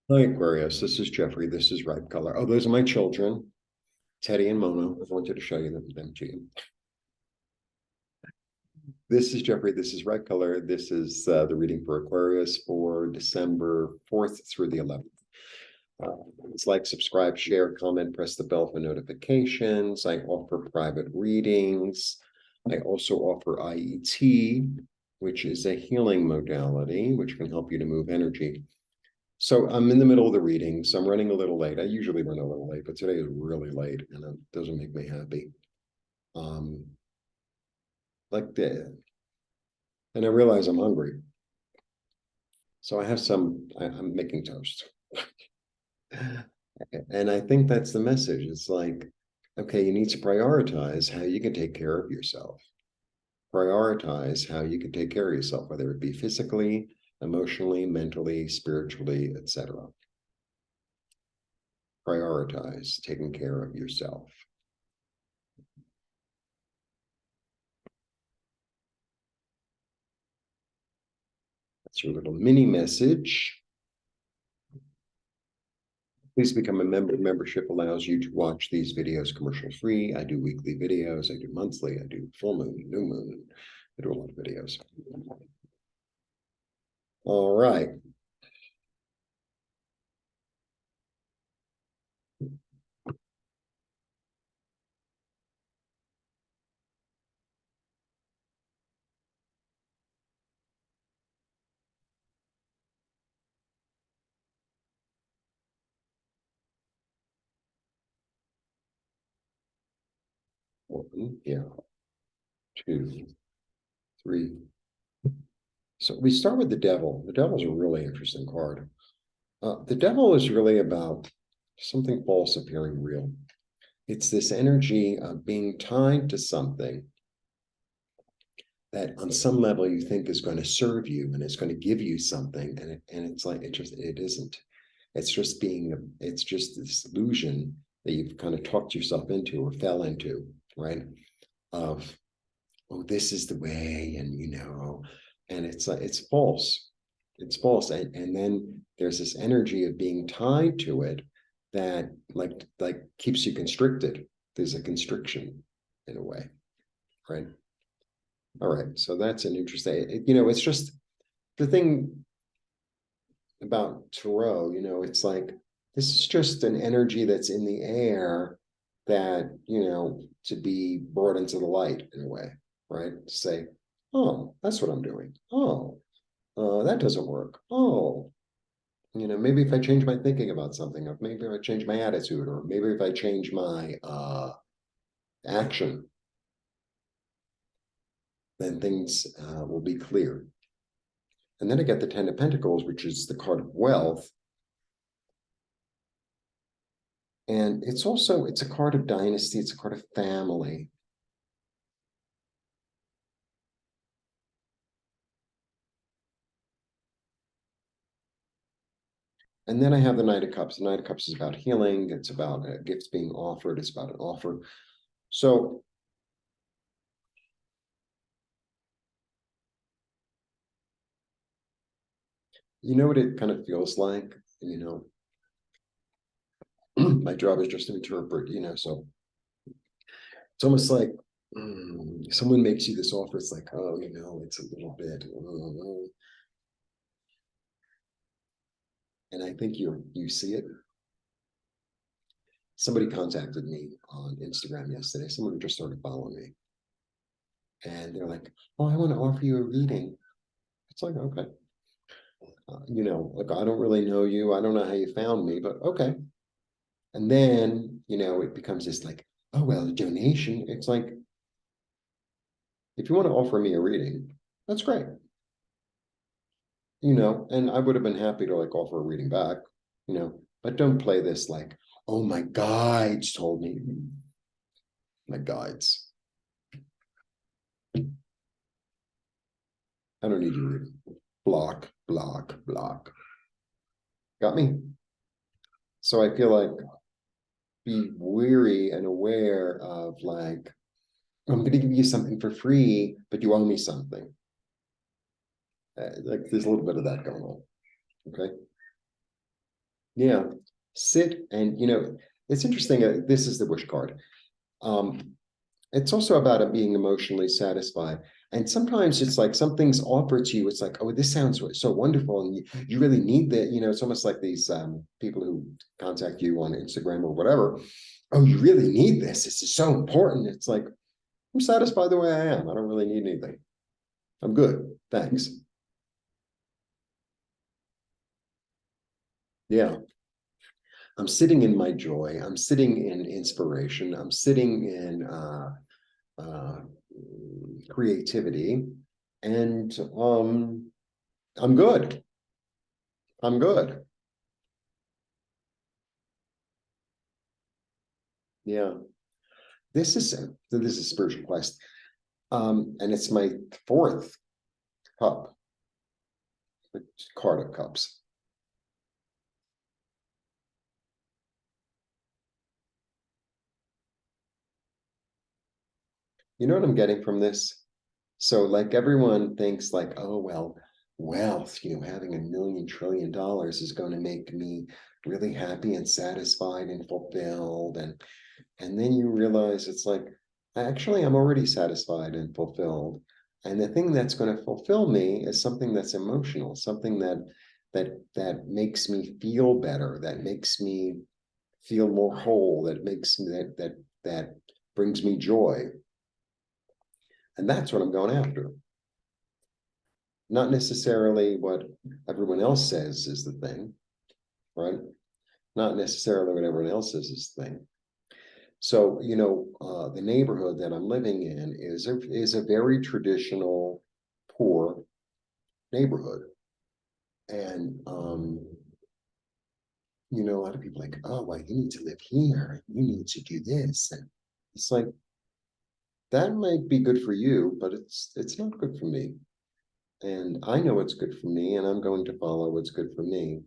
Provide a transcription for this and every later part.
Hi, Aquarius. This is Jeffrey. This is Ripecolor. Oh, those are my children, Teddy and Mono. I wanted to show you them to you. This is Jeffrey. This is Ripecolor. This is the reading for Aquarius for December 4th through the 11th. It's like, subscribe, share, comment, press the bell for notifications. I offer private readings. I also offer IET, which is a healing modality, which can help you to move energy. So I'm in the middle of the reading, so I'm running a little late. I usually run a little late, but today is really late, and it doesn't make me happy. Um, like the, and I realize I'm hungry, so I have I'm making toast, and I think that's the message. It's like, okay, you need to prioritize how you can take care of yourself. Prioritize how you can take care of yourself, whether it be physically, emotionally, mentally, spiritually, etc. Prioritize taking care of yourself. That's your little mini message. Please become a member. Membership allows you to watch these videos commercial free. I do weekly videos. I do monthly. I do full moon, new moon. I do a lot of videos. All right. One, yeah, two, three. So we start with the devil. The devil's a really interesting card. The devil is really about something false appearing real. It's this energy of being tied to something that on some level you think is going to serve you and it's going to give you something, and it's like it isn't. It's just this illusion that you've kind of talked yourself into or fell into, right? Of, oh, this is the way, and and it's like it's false. It's false. And then there's this energy of being tied to it that like keeps you constricted. There's a constriction in a way, right? All right. So that's an interesting, it's just the thing about tarot, it's like this is just an energy that's in the air that, to be brought into the light in a way, right? To say, oh, that's what I'm doing. Oh, that doesn't work. Oh, maybe if I change my thinking about something, or maybe if I change my attitude, or maybe if I change my action, then things will be clear. And then I get the Ten of Pentacles, which is the card of wealth. And it's a card of dynasty, it's a card of family. And then I have the Knight of Cups. The Knight of Cups is about healing. It's about gifts being offered. It's about an offer. So, you know what it kind of feels like? My job is just to interpret, so it's almost like someone makes you this offer. It's like, oh, it's a little bit. And I think you see it. Somebody contacted me on Instagram yesterday. Someone who just started following me. And they're like, oh, I want to offer you a reading. It's like, okay. Like, I don't really know you. I don't know how you found me, but okay. And then, it becomes this like, oh, well, a donation. It's like, if you want to offer me a reading, that's great. And I would have been happy to like offer a reading back, but don't play this like, oh, my guides told me. My guides. I don't need your reading. Block, block, block. Got me? So I feel like be weary and aware of like, I'm going to give you something for free, but you owe me something. Like there's a little bit of that going on. Okay. Yeah. Sit and, it's interesting. This is the wish card. It's also about it being emotionally satisfied. And sometimes it's like something's offered to you. It's like, oh, this sounds so wonderful. And you really need that. It's almost like these people who contact you on Instagram or whatever. Oh, you really need this. This is so important. It's like, I'm satisfied the way I am. I don't really need anything. I'm good. Thanks. Yeah. I'm sitting in my joy. I'm sitting in inspiration. I'm sitting in uh, creativity. And I'm good. I'm good. Yeah. This is spiritual quest. And it's my fourth cup, the card of cups. You know what I'm getting from this? So like everyone thinks like, oh well, wealth, having $1 million, $1 trillion is going to make me really happy and satisfied and fulfilled. And then you realize it's like, actually, I'm already satisfied and fulfilled. And the thing that's going to fulfill me is something that's emotional, something that makes me feel better, that makes me feel more whole, that makes me that brings me joy. And that's what I'm going after. Not necessarily what everyone else says is the thing, right? Not necessarily what everyone else says is the thing. So, the neighborhood that I'm living in is a very traditional, poor neighborhood. And, a lot of people are like, oh, well, you need to live here. You need to do this. And it's like, that might be good for you, but it's not good for me. And I know what's good for me, and I'm going to follow what's good for me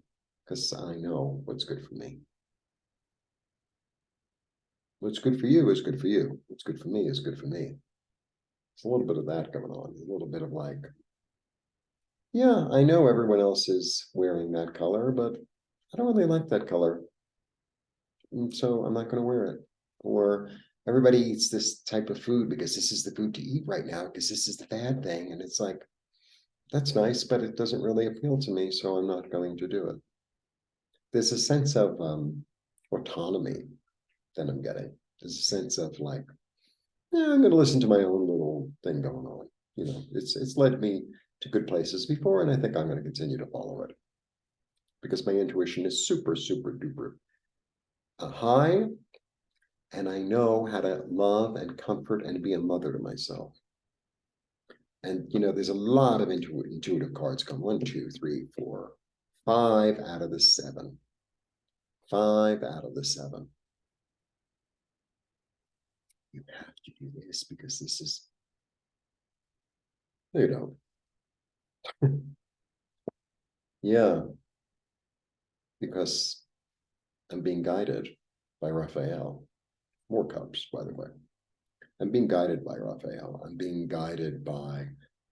because I know what's good for me. What's good for you is good for you. What's good for me is good for me. It's a little bit of that going on. A little bit of like, yeah, I know everyone else is wearing that color, but I don't really like that color. And so I'm not going to wear it. Or everybody eats this type of food because this is the food to eat right now, because this is the bad thing. And it's like, that's nice, but it doesn't really appeal to me, so I'm not going to do it. There's a sense of autonomy that I'm getting. There's a sense of like, yeah, I'm going to listen to my own little thing going on. It's led me to good places before, and I think I'm going to continue to follow it because my intuition is super, super duper high, and I know how to love and comfort and be a mother to myself. And there's a lot of intuitive cards come 1, 2, 3, 4, 5 out of the 7. 5 out of the 7. You have to do this because this is, you know, yeah, because I'm being guided by Raphael. More cups, by the way. I'm being guided by Raphael. I'm being guided by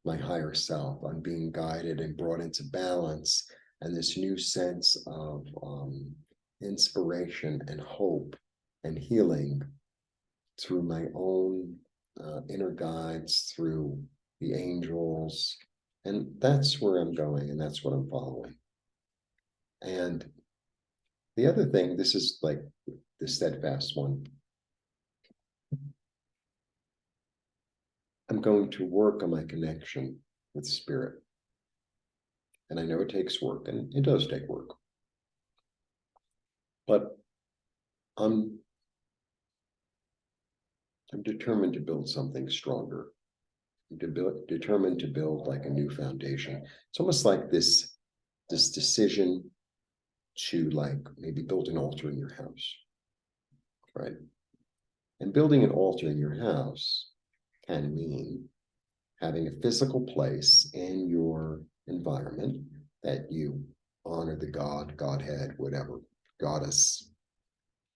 my higher self. I'm being guided and brought into balance and this new sense of inspiration and hope and healing through my own inner guides, through the angels. And that's where I'm going, and that's what I'm following. And the other thing, this is like the steadfast one. I'm going to work on my connection with spirit. And I know it takes work, and it does take work. But I'm determined to build something stronger. Determined to build like a new foundation. It's almost like this decision to like maybe build an altar in your house, right? And building an altar in your house can mean having a physical place in your environment that you honor the God, Godhead, whatever, goddess,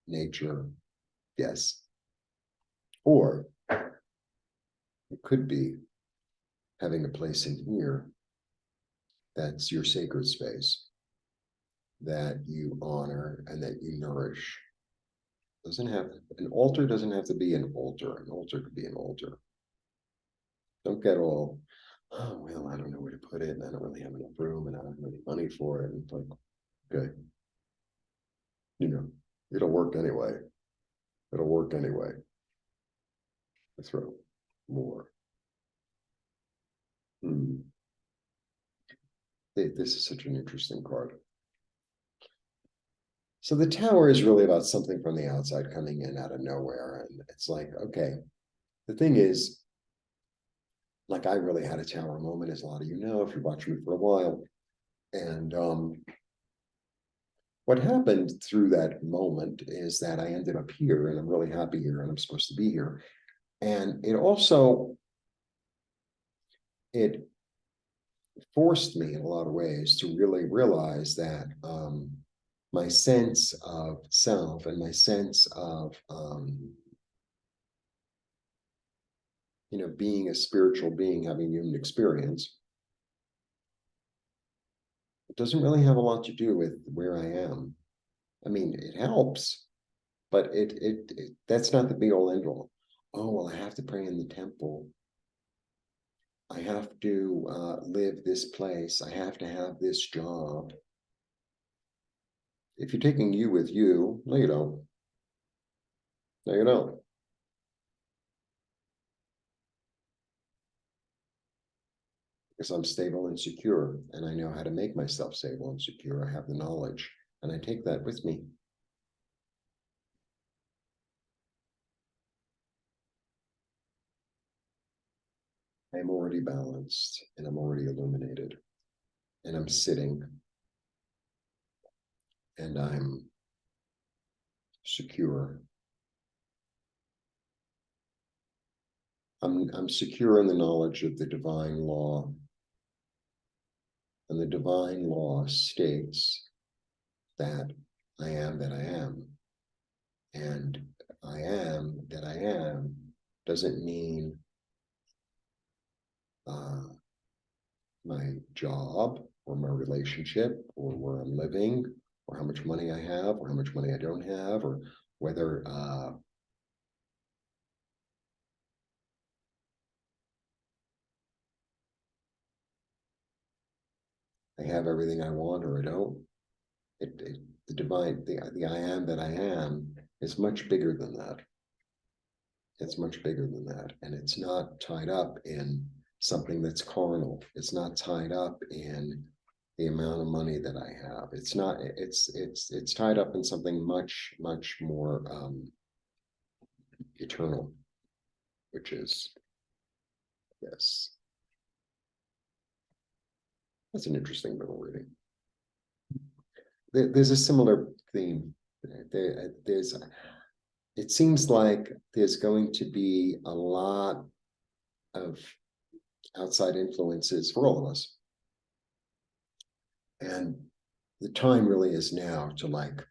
nature, yes. Or it could be having a place in here that's your sacred space. that you honor and that you nourish. Doesn't have an altar doesn't have to be an altar. An altar could be an altar. Don't get all, oh well, I don't know where to put it, and I don't really have enough room, and I don't have any money for it. And it's like, okay, it'll work anyway. It'll work anyway. I throw more. This is such an interesting card. So the Tower is really about something from the outside coming in out of nowhere. And it's like, okay, the thing is, like I really had a Tower moment, as a lot of you know, if you're watching me for a while. And what happened through that moment is that I ended up here, and I'm really happy here, and I'm supposed to be here. And it forced me in a lot of ways to really realize that my sense of self and my sense of being a spiritual being, having human experience, it doesn't really have a lot to do with where I am. I mean, it helps, but that's not the be all end all. Oh, well, I have to pray in the temple. I have to live this place. I have to have this job. If you're taking you with you, no, you don't. No, you don't. Because I'm stable and secure, and I know how to make myself stable and secure. I have the knowledge, and I take that with me. I'm already balanced, and I'm already illuminated, and I'm sitting, and I'm secure. I'm secure in the knowledge of the divine law. And the divine law states that I am that I am. And I am that I am doesn't mean my job or my relationship or where I'm living or how much money I have or how much money I don't have or whether I have everything I want or I don't. The divine, the I am that I am is much bigger than that. It's much bigger than that. And it's not tied up in something that's carnal. It's not tied up in the amount of money that I have. It's not, it's tied up in something much, much more eternal, which is this. That's an interesting little reading. There's a similar theme. It seems like there's going to be a lot of outside influences for all of us. And the time really is now to like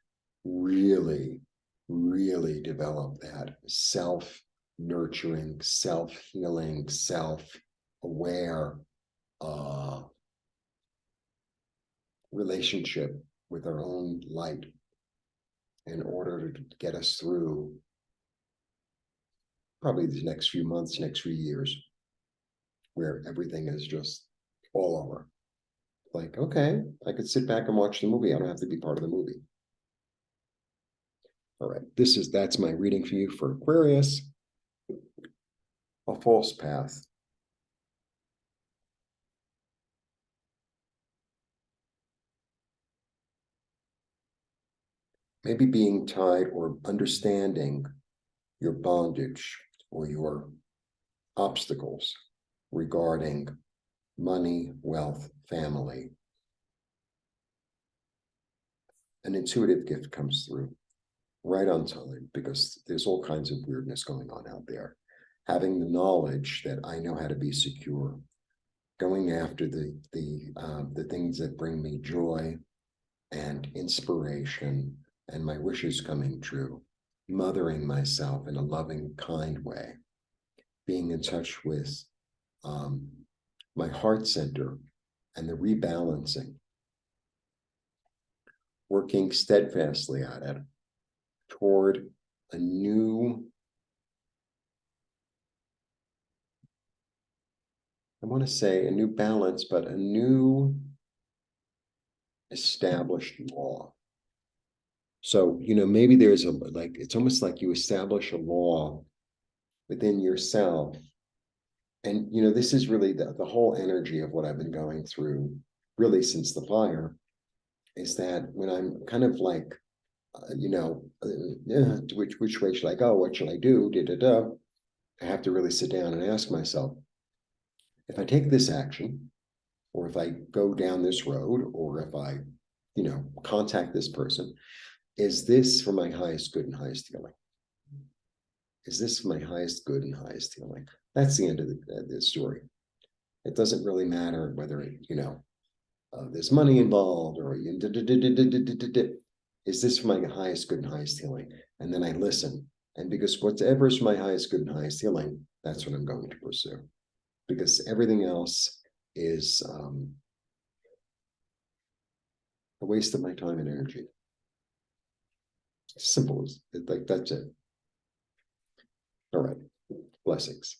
really, really develop that self-nurturing, self-healing, self-aware relationship with our own light in order to get us through probably these next few months, next few years, where everything is just all over. Like, okay, I could sit back and watch the movie. I don't have to be part of the movie. All right, that's my reading for you for Aquarius. A false path. Maybe being tied or understanding your bondage or your obstacles regarding money, wealth, family. An intuitive gift comes through right on time because there's all kinds of weirdness going on out there. Having the knowledge that I know how to be secure, going after the things that bring me joy and inspiration and my wishes coming true, mothering myself in a loving, kind way, being in touch with my heart center and the rebalancing. working steadfastly at it toward a new, I want to say a new balance, but a new established law. So, maybe there's it's almost like you establish a law within yourself. And, this is really the whole energy of what I've been going through really since the fire, is that when I'm kind of like, which way should I go? What should I do? I have to really sit down and ask myself, if I take this action, or if I go down this road, or if I, contact this person, is this for my highest good and highest healing? Is this for my highest good and highest healing? That's the end of the story. It doesn't really matter whether, there's money involved, or is this for my highest good and highest healing? And then I listen. And because whatever is my highest good and highest healing, that's what I'm going to pursue. Because everything else is a waste of my time and energy. Simple as like that's it. All right. Blessings.